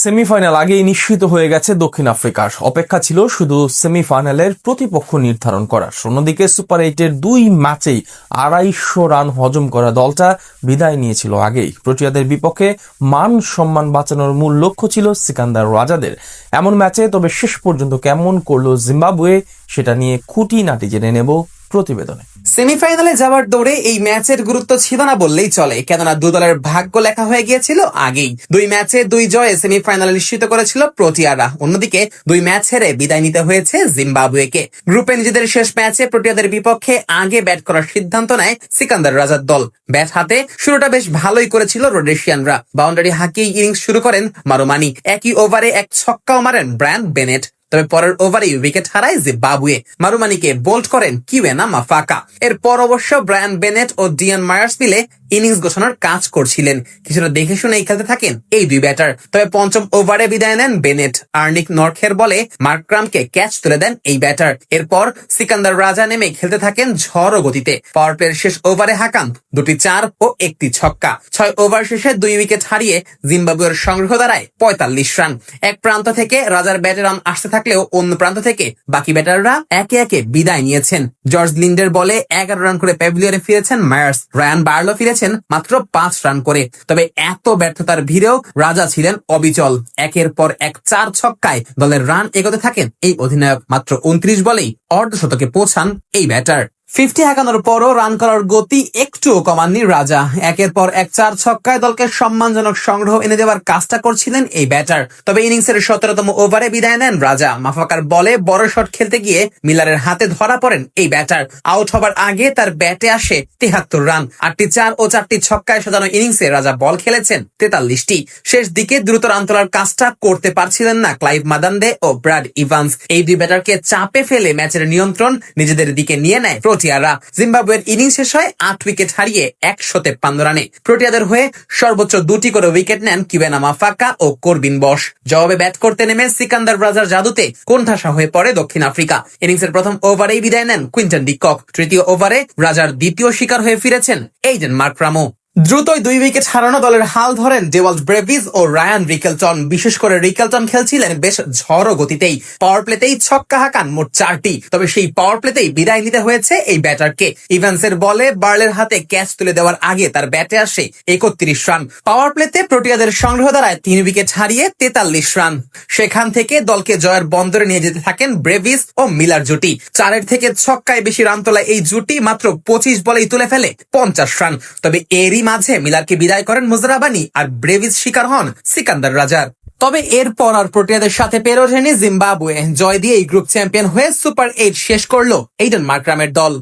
Semifinal আগেই নিশ্চিত হয়ে গেছে দক্ষিণ আফ্রিকার। অপেক্ষা ছিল শুধু সেমিফাইনালের প্রতিপক্ষ নির্ধারণ করার। অন্যদিকে সুপার 8-এর 2 ম্যাচেই 250 রান হজম করা দলটা বিদায় নিয়েছিল আগেই। প্রোটিয়াদের বিপক্ষে মান সম্মান বাঁচানোর মূল লক্ষ্য ছিল সিকান্দার রাজাদের এমন ম্যাচে। তবে শেষ পর্যন্ত কেমন করলো জিম্বাবুয়ে, সেটা নিয়ে খুঁটিনাটি জেনে নেব প্রতিবেদনে। সেমিফাইনালে যাওয়ার দৌড়ে এই ম্যাচের গুরুত্ব ছিল না বললেই চলে, কেননা দু দলের ভাগ্য লেখা হয়ে গিয়েছিল আগেই। 2 ম্যাচে 2 জয়ে সেমিফাইনাল নিশ্চিত করেছিল প্রোটিয়ারা। অন্যদিকে 2 ম্যাচ হেরে বিদায় নিতে হয়েছে জিম্বাবুয়েকে। গ্রুপে নিজেদের শেষ ম্যাচে প্রোটিয়াদের বিপক্ষে আগে ব্যাট করার সিদ্ধান্ত নেয় সিকান্দার রাজার দল। ব্যাট হাতে শুরুটা বেশ ভালোই করেছিল রোডেশিয়ানরা। বাউন্ডারি হাঁকিয়ে ইনিংস শুরু করেন মারুমানি। একই ওভারে 1 ছক্কাও মারেন ব্রায়ান বেনেট। তবে পরের ওভারেই উইকেট হারায় জিম্বাবুয়ে। মারুমানিকে বোল্ড করেন কিউয়েনা মাফাকা। এরপর অবশ্য ব্রায়ান বেনেট ও ডিয়ান মায়ার্স মিলে ইনিংস গোছানোর কাজ করছিলেন। কিছুটা দেখে শুনেই খেলতে থাকেন এই 2 ব্যাটার। তবে পঞ্চম ওভারে বিদায় নেন বেনেট। আর্নিক নর্থের বলে মার্করামকে ক্যাচ তুলে দেন এই ব্যাটার। এরপর সিকান্দার রাজা নেমে খেলতে থাকেন ঝড় গতিতে। পাওয়ার প্লের শেষ ওভারে হাঁকান 2টি 4 ও 1টি ছক্কা। 6 ওভার শেষে 2 উইকেট হারিয়ে জিম্বাবুয়ের সংগ্রহ দাঁড়ায় 45 রান। এক প্রান্ত থেকে রাজার ব্যাটে রান আসতে থাকলেও অন্য প্রান্ত থেকে বাকি ব্যাটাররা একে একে বিদায় নিয়েছেন। জর্জ লিন্ডের বলে 11 রান করে প্যাভিলিয়নে ফিরেছেন মায়ার্স। রায়ান বার্লো ফিরেছেন মাত্র 5 রান করে। তবে এত ব্যর্থতার ভিড়েও রাজা ছিলেন অবিচল। একের পর এক 4 ছক্কায় দলের রান এগোতে থাকেন এই অধিনায়ক। মাত্র 29 বলেই অর্ধশতকে পৌঁছান এই ব্যাটার। 50 হাঁকানোর পরও রান করার গতি একটুও কমাননি রাজা। একের পর এক 4 ছক্কায় দলকে সম্মানজনক সংগ্রহ এনে দেওয়ার কাজটা করছিলেন এই ব্যাটার। তবে ইনিংসের 17তম ওভারে বিদায় নেন রাজা। মাফাকার বলে বড় শট খেলতে গিয়ে মিলারের হাতে ধরা পড়েন এই ব্যাটার। আউট হবার আগে তার ব্যাটে আসে 73 রান। 8টি 4 ও 4টি ছক্কায় সাজানো ইনিংসে রাজা বল খেলেছেন 43টি। শেষ দিকে দ্রুত রান তোলার কাজটা করতে পারছিলেন না ক্লাইভ মাদান্দে ও ব্রাড ইভান্স। এই 2 ব্যাটারকে চাপে ফেলে ম্যাচের নিয়ন্ত্রণ নিজেদের দিকে নিয়ে নেয় প্রোটিয়ারা। জিম্বাবুয়ের ইনিংস শেষ হয় 8 উইকেট হারিয়ে 153 রানে। প্রোটিয়াদের হয়ে সর্বোচ্চ 2টি করে উইকেট নেন কিউয়েনা মাফাকা ও করবিন বশ। জবাবে ব্যাট করতে নেমে সিকান্দার রাজার জাদুতে কোণঠাসা হয়ে পড়ে দক্ষিণ আফ্রিকা। ইনিংসের প্রথম ওভারেই বিদায় নেন কুইন্টন ডি কক। তৃতীয় ওভারে রাজার দ্বিতীয় শিকার হয়ে ফিরেছেন এইডেন মার্করামও। দ্রুতই 2 উইকেট হারানো দলের হাল ধরেন ডেওয়াল্ট ব্রেভিস ও রায়ান রিকেলটন। বিশেষ করে রিকেলটন খেলছিলেন বেশ ঝড়ো গতিতেই। পাওয়ার প্লেতেই ছক্কা হাঁকান মোট 4টি। তবে সেই পাওয়ার প্লেতেই বিদায় নিতে হয়েছে এই ব্যাটারকে। ইভান্সের বলে বার্লের হাতে ক্যাচ তুলে দেওয়ার আগে তার ব্যাটে আসে 31 রান। পাওয়ার প্লেতে প্রোটিয়াদের সংগ্রহ দাঁড়ায় 3 উইকেট হারিয়ে 43 রান। সেখান থেকে দলকে জয়ের বন্দরে নিয়ে যেতে থাকেন ব্রেভিস ও মিলার জুটি। 4 থেকে ছক্কায় বেশি রান তোলা এই জুটি মাত্র 25 বলেই তুলে ফেলে 50 রান। তবে এরই মাঝে মিলারকে বিদায় করেন মুজরাবানি আর ব্রেভিস শিকার হন সিকান্দার রাজার। তবে এরপর আর প্রোটিয়াদের সাথে পেরে ওঠেনি জিম্বাবুয়ে। জয় দিয়ে এই গ্রুপ চ্যাম্পিয়ন হয়ে সুপার 8 শেষ করলো এইডেন মার্করামের দল।